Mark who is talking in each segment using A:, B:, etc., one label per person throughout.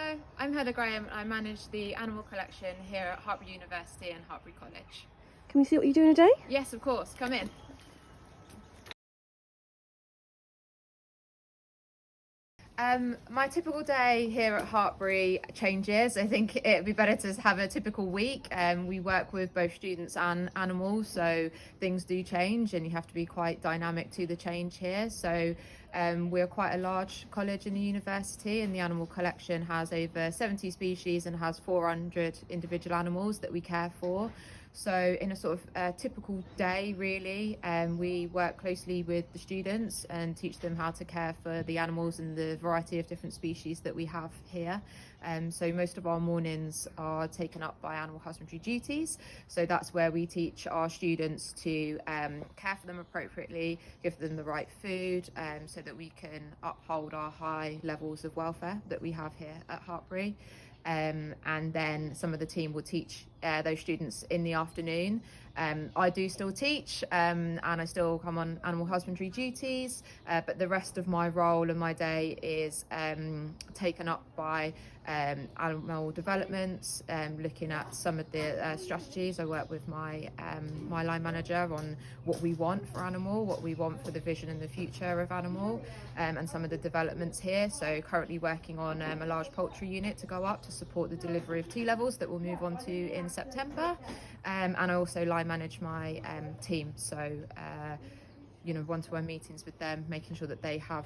A: Hello, I'm Heather Graham and I manage the animal collection here at Hartpury University and Hartpury College.
B: Can we see what you do in a day?
A: Yes, of course, come in. My typical day here at Hartpury changes. I think it'd be better to have a typical week. We work with both students and animals, so things do change and you have to be quite dynamic to the change here. So we're quite a large college in the university, and the animal collection has over 70 species and has 400 individual animals that we care for. So in a sort of typical day, really, we work closely with the students and teach them how to care for the animals and the variety of different species that we have here. So most of our mornings are taken up by animal husbandry duties. So that's where we teach our students to care for them appropriately, give them the right food, so that we can uphold our high levels of welfare that we have here at Hartpury. And then some of the team will teach those students in the afternoon. I do still teach and I still come on animal husbandry duties, but the rest of my role and my day is taken up by animal development, looking at some of the strategies. I work with my line manager on what we want for animal, what we want for the vision and the future of animal, and some of the developments here. So currently working on a large poultry unit to go up to support the delivery of T-levels that we'll move on to in September, and I also line manage my team, so one-to-one meetings with them, making sure that they have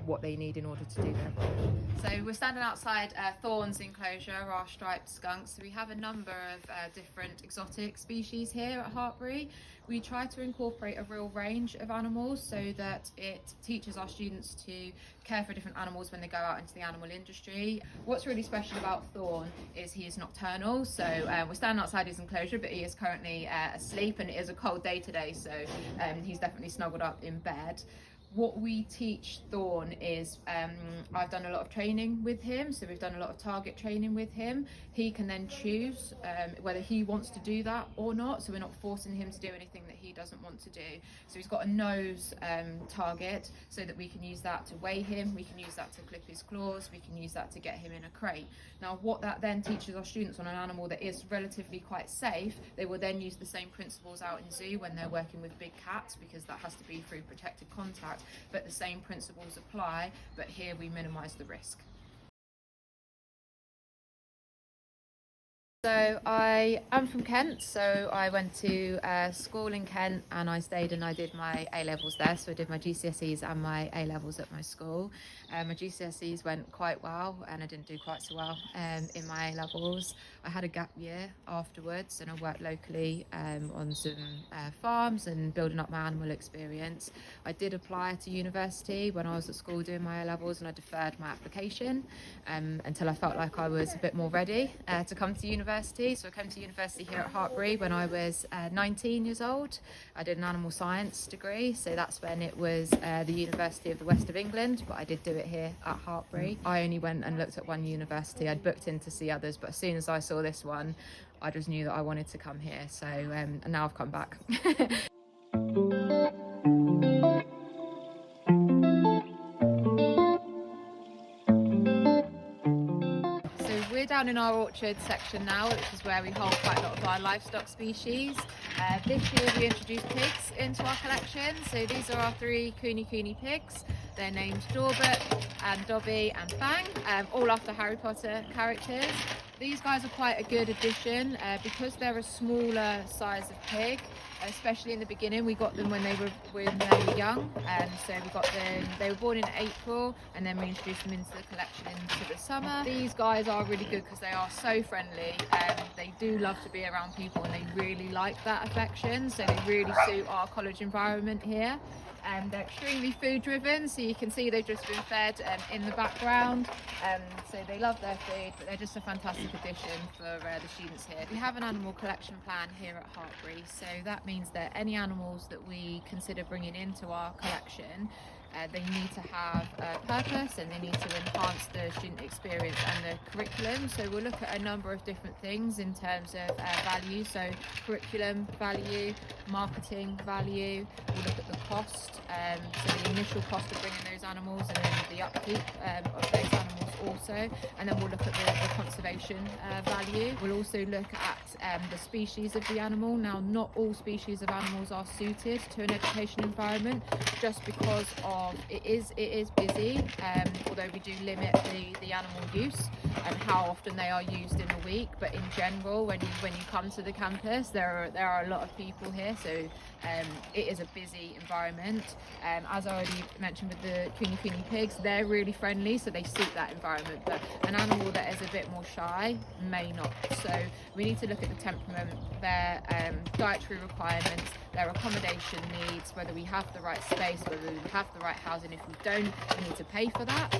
A: what they need in order to do their role. So we're standing outside Thorns enclosure, our striped skunks. So we have a number of different exotic species here at Hartpury. We try to incorporate a real range of animals so that it teaches our students to care for different animals when they go out into the animal industry. What's really special about Thorn is he is nocturnal, so we're standing outside his enclosure, but he is currently asleep, and it is a cold day today, so he's definitely snuggled up in bed. What we teach Thorn is, I've done a lot of training with him, so we've done a lot of target training with him. He can then choose whether he wants to do that or not, so we're not forcing him to do anything that he doesn't want to do. So he's got a nose target, so that we can use that to weigh him, we can use that to clip his claws, we can use that to get him in a crate. Now what that then teaches our students on an animal that is relatively quite safe, they will then use the same principles out in zoo when they're working with big cats, because that has to be through protected contact. But the same principles apply, but here we minimise the risk. So I am from Kent, so I went to school in Kent and I stayed and I did my A-levels there. So I did my GCSEs and my A-levels at my school. My GCSEs went quite well and I didn't do quite so well in my A-levels. I had a gap year afterwards and I worked locally on some farms and building up my animal experience. I did apply to university when I was at school doing my A-levels, and I deferred my application until I felt like I was a bit more ready to come to university. So I came to university here at Hartpury when I was 19 years old. I did an animal science degree, so that's when it was the University of the West of England, but I did do it here at Hartpury. I only went and looked at one university. I'd booked in to see others, but as soon as I saw this one, I just knew that I wanted to come here. So and now I've come back. We're down in our orchard section now, which is where we hold quite a lot of our livestock species. This year we introduced pigs into our collection. So these are our 3 Cooney pigs. They're named Dorbert and Dobby and Fang, all after Harry Potter characters. These guys are quite a good addition because they're a smaller size of pig. Especially in the beginning, we got them when they were young, so we got them. They were born in April, and then we introduced them into the collection into the summer. These guys are really good because they are so friendly. They do love to be around people, and they really like that affection. So they really suit our college environment here. They're extremely food driven, so you can see they've just been fed in the background, so they love their food, but they're just a fantastic addition for the students here. We have an animal collection plan here at Hartpury, so that means that any animals that we consider bringing into our collection, they need to have a purpose and they need to enhance the student experience and the curriculum. So we'll look at a number of different things in terms of value, so curriculum value, marketing value. We'll look at the cost, so the initial cost of bringing those animals and then the upkeep of those animals also, and then we'll look at the conservation value. We'll also look at the species of the animal. Now, not all species of animals are suited to an education environment, just because of it is busy, although we do limit the animal use and how often they are used in a week. But in general, when you come to the campus, there are a lot of people here, so it is a busy environment. As I already mentioned with the Kuni pigs, they're really friendly, so they suit that environment. But an animal that is a bit more shy may not. So we need to look at the temperament, their dietary requirements, their accommodation needs, whether we have the right space, whether we have the right housing. If we don't, we need to pay for that.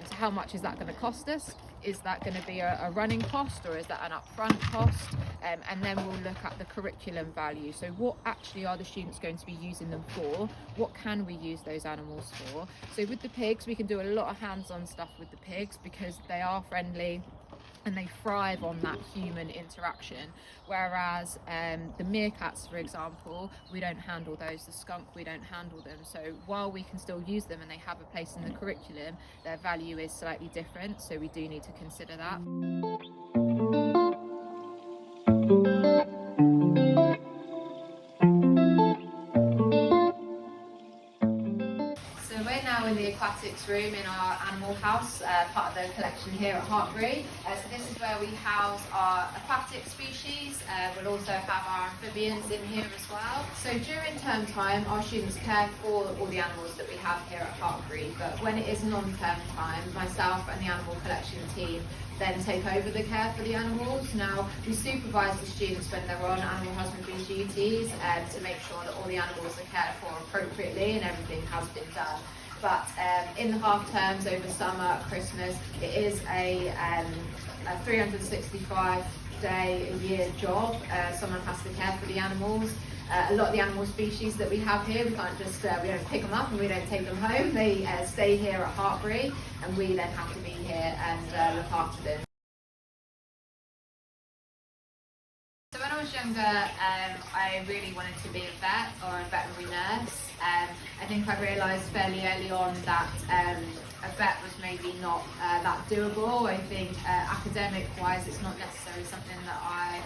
A: So how much is that going to cost us? Is that going to be a running cost, or is that an upfront cost? And then we'll look at the curriculum value. So what actually are the students going to be using them for? What can we use those animals for? So with the pigs, we can do a lot of hands-on stuff with the pigs because they are friendly and they thrive on that human interaction, whereas the meerkats, for example, we don't handle those. The skunk, we don't handle them. So while we can still use them and they have a place in the curriculum, their value is slightly different, so we do need to consider that. We're now in the aquatics room in our animal house, part of the collection here at Hartpury. So this is where we house our aquatic species. We'll also have our amphibians in here as well. So during term time, our students care for all the animals that we have here at Hartpury, but when it is non-term time, myself and the animal collection team then take over the care for the animals. Now, we supervise the students when they're on animal husbandry duties to make sure that all the animals are cared for appropriately and everything has been done. But in the half terms, over summer, Christmas, it is a 365 day a year job. Someone has to care for the animals. A lot of the animal species that we have here, we can't just, we don't pick them up and we don't take them home. They stay here at Hartpury, and we then have to be here and look after them. So when I was younger, I really wanted to be a vet or a veterinary nurse. I think I realised fairly early on that a vet was maybe not that doable. I think academic-wise, it's not necessarily something that I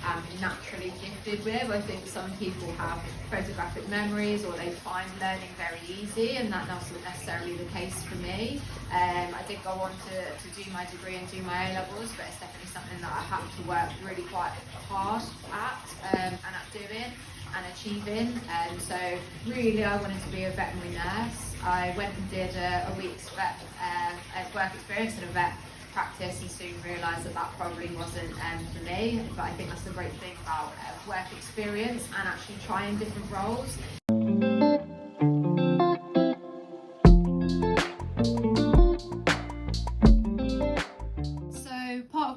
A: am naturally gifted with. I think some people have photographic memories, or they find learning very easy, and that's not necessarily the case for me. I did go on to do my degree and do my A-levels, but it's definitely something that I had to work really quite hard at and at doing and achieving. So really I wanted to be a veterinary nurse. I went and did a week's work experience in a vet practice and soon realised that probably wasn't for me. But I think that's the great thing about work experience and actually trying different roles.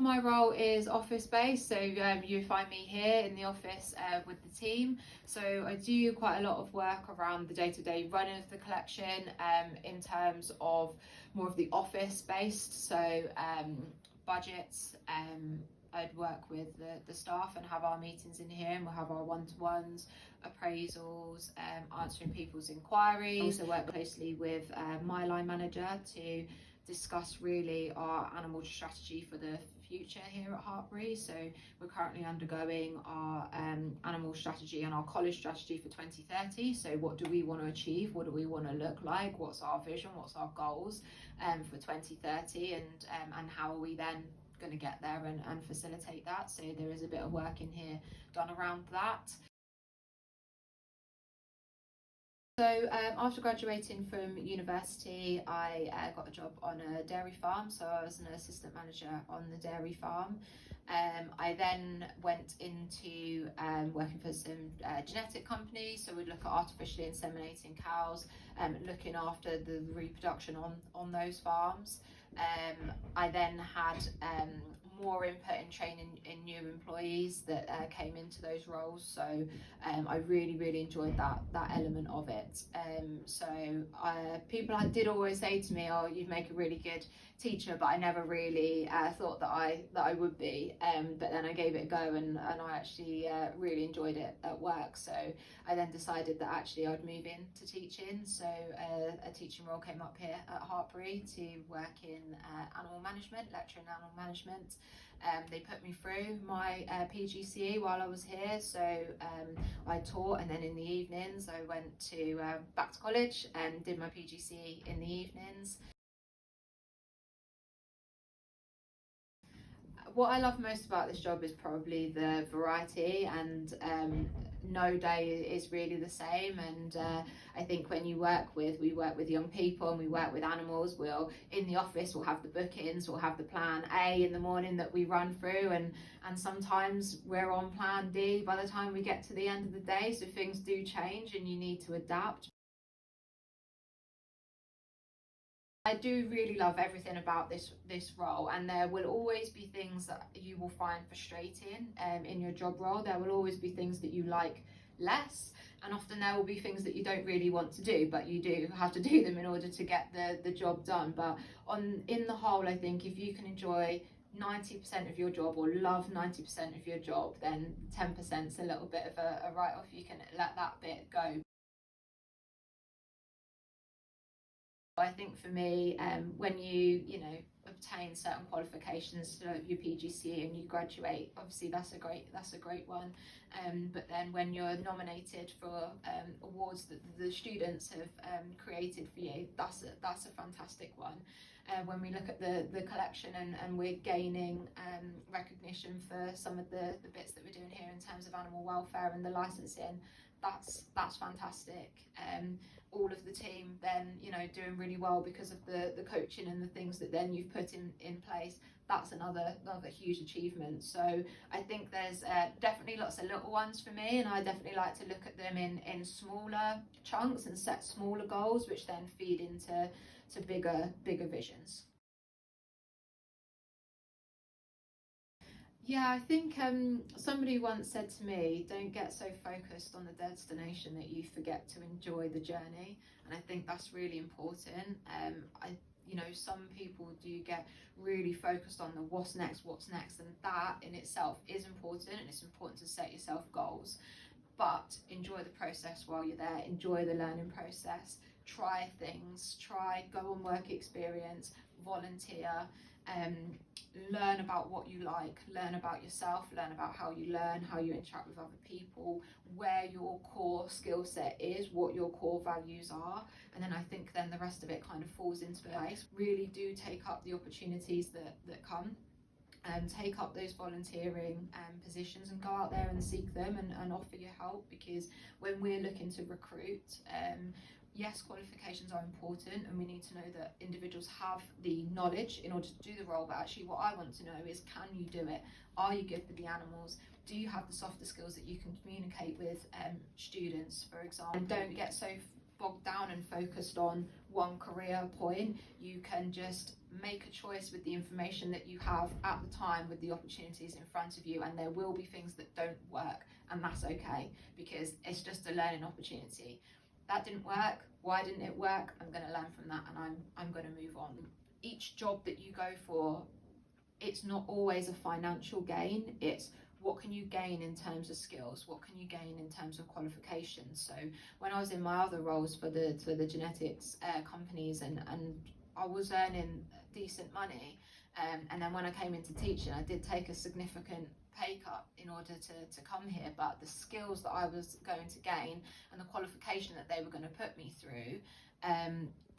A: My role is office based, so you find me here in the office with the team. So I do quite a lot of work around the day-to-day running of the collection in terms of more of the office based, so budgets. I'd work with the staff and have our meetings in here, and we'll have our one-to-ones, appraisals, answering people's inquiries. I work closely with my line manager to discuss really our animal strategy for the future here at Hartpury. So we're currently undergoing our animal strategy and our college strategy for 2030. So what do we want to achieve? What do we want to look like? What's our vision? What's our goals for 2030? And how are we then going to get there and facilitate that? So there is a bit of work in here done around that. So after graduating from university, I got a job on a dairy farm, so I was an assistant manager on the dairy farm. I then went into working for some genetic companies, so we'd look at artificially inseminating cows, looking after the reproduction on those farms. I then had more input in training in new employees that came into those roles. So I really enjoyed that element of it. So people did always say to me, "Oh, you'd make a really good teacher," but I never really thought that I would be. But then I gave it a go, and I actually really enjoyed it at work. So I then decided that actually I'd move into teaching. So a teaching role came up here at Hartpury to work in animal management, lecture in animal management. They put me through my PGCE while I was here, so I taught, and then in the evenings I went to back to college and did my PGCE in the evenings. What I love most about this job is probably the variety, and no day is really the same. And I think when we work with young people and we work with animals, in the office we'll have the bookings, we'll have the plan A in the morning that we run through, and sometimes we're on plan D by the time we get to the end of the day, so things do change and you need to adapt. I do really love everything about this role, and there will always be things that you will find frustrating in your job role. There will always be things that you like less, and often there will be things that you don't really want to do, but you do have to do them in order to get the job done. But in the whole, I think if you can enjoy 90% of your job or love 90% of your job, then 10% is a little bit of a write-off. You can let that bit go. I think for me, when you obtain certain qualifications to your PGCE and you graduate, obviously that's a great one. But then when you're nominated for awards that the students have created for you, that's a fantastic one. When we look at the collection and we're gaining recognition for some of the bits that we're doing here in terms of animal welfare and the licensing, that's fantastic. All of the team then doing really well because of the coaching and the things that then you've put in place. That's another huge achievement. So I think there's definitely lots of little ones for me, and I definitely like to look at them in smaller chunks and set smaller goals, which then feed into bigger visions. Yeah, I think somebody once said to me, "Don't get so focused on the destination that you forget to enjoy the journey," and I think that's really important. Some people do get really focused on the what's next, and that in itself is important, and it's important to set yourself goals. But enjoy the process while you're there. Enjoy the learning process. Try things. Go on work experience. Volunteer. Um, Learn about what you like, learn about yourself, learn about how you learn, how you interact with other people, where your core skill set is, what your core values are, and then I think then the rest of it kind of falls into place. Really do take up the opportunities that come, and take up those volunteering positions and go out there and seek them and offer your help, because when we're looking to recruit, yes, qualifications are important, and we need to know that individuals have the knowledge in order to do the role, but actually what I want to know is, can you do it? Are you good with the animals? Do you have the softer skills that you can communicate with students, for example? And don't get so bogged down and focused on one career point. You can just make a choice with the information that you have at the time, with the opportunities in front of you, and there will be things that don't work, and that's okay, because it's just a learning opportunity. That didn't work. Why didn't it work? I'm going to learn from that, and I'm going to move on. Each job that you go for, it's not always a financial gain. It's what can you gain in terms of skills? What can you gain in terms of qualifications? So when I was in my other roles for the genetics companies, and I was earning decent money, and then when I came into teaching, I did take a significant pay cut in order to come here, but the skills that I was going to gain and the qualification that they were going to put me through,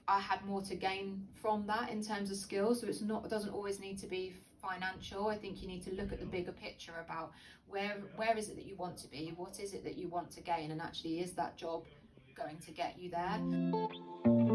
A: I had more to gain from that in terms of skills. So it doesn't always need to be financial. I think you need to look at the bigger picture about where is it that you want to be, what is it that you want to gain, and actually is that job going to get you there.